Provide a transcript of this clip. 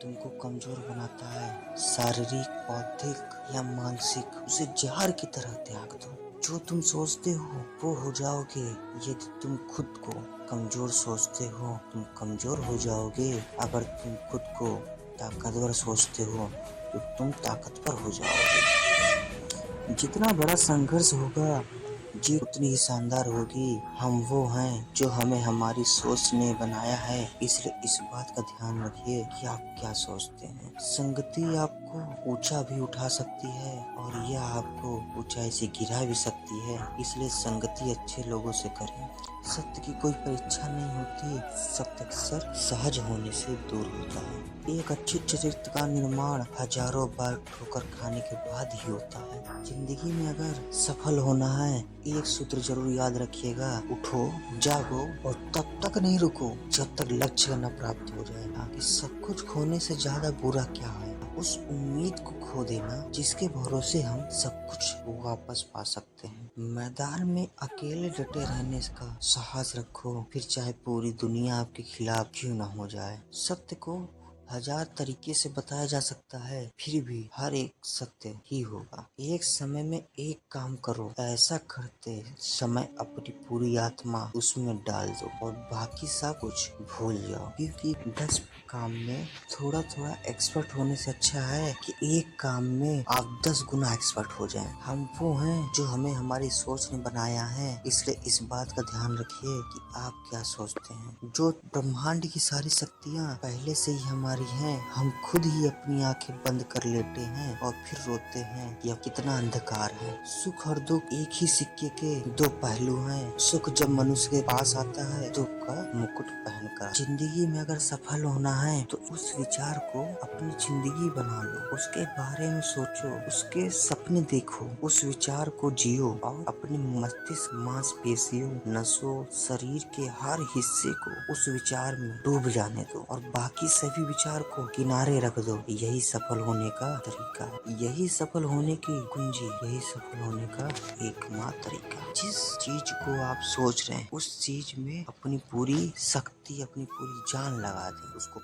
तुमको कमजोर बनाता है, शारीरिक, बौद्धिक या मानसिक, उसे जहर की तरह त्याग दो। जो तुम सोचते हो वो हो जाओगे। यदि तुम खुद को कमजोर सोचते हो, तुम कमजोर हो जाओगे। अगर तुम खुद को ताकतवर सोचते हो तो तुम ताकतवर हो जाओगे। जितना बड़ा संघर्ष होगा, जीत उतनी ही शानदार होगी। हम वो हैं जो हमें हमारी सोच ने बनाया है, इसलिए इस बात का ध्यान रखिए कि आप क्या सोचते हैं। संगति आपको ऊंचा भी उठा सकती है और यह आपको ऊंचाई से गिरा भी सकती है, इसलिए संगति अच्छे लोगों से करें। सत्य की कोई परीक्षा नहीं होती, सत्य अक्सर सहज होने से दूर होता है। एक अच्छे चरित्र का निर्माण हजारों बार ठोकर खाने के बाद ही होता है। जिंदगी में अगर सफल होना है, एक सूत्र जरूर याद रखिएगा, उठो, जागो और तब तक नहीं रुको जब तक लक्ष्य न प्राप्त हो जाए। कि सब कुछ खोने से ज्यादा बुरा क्या है उस उम्मीद को खो देना जिसके भरोसे हम सब कुछ वापस पा सकते हैं। मैदान में अकेले डटे रहने का साहस रखो, फिर चाहे पूरी दुनिया आपके खिलाफ क्यों न हो जाए। सत्य को हजार तरीके से बताया जा सकता है, फिर भी हर एक सत्य ही होगा। एक समय में एक काम करो, ऐसा करते समय अपनी पूरी आत्मा उसमें डाल दो और बाकी सब कुछ भूल जाओ। क्योंकि 10 काम में थोड़ा थोड़ा एक्सपर्ट होने से अच्छा है कि एक काम में आप 10 गुना एक्सपर्ट हो जाएं। हम वो हैं जो हमें हमारी सोच ने बनाया है, इसलिए इस बात का ध्यान रखिए कि आप क्या सोचते हैं। जो ब्रह्मांड की सारी शक्तियाँ पहले से ही हमारी हैं, हम खुद ही अपनी आंखें बंद कर लेते हैं और फिर रोते हैं कि अब कितना अंधकार है। सुख और दुख एक ही सिक्के के दो पहलू हैं। सुख जब मनुष्य के पास आता है, दुख का मुकुट पहनकर। जिंदगी में अगर सफल होना है तो उस विचार को अपनी जिंदगी बना लो, उसके बारे में सोचो, उसके सपने देखो, उस विचार को जियो और अपने मस्तिष्क, मांसपेशियों, नसों, शरीर के हर हिस्से को उस विचार में डूब जाने दो और बाकी सभी विचार को किनारे रख दो। यही सफल होने का तरीका है, यही सफल होने की कुंजी, यही सफल होने का एकमात्र तरीका। जिस चीज को आप सोच रहे हैं उस चीज में अपनी पूरी शक्ति, अपनी पूरी जान लगा दें, उसको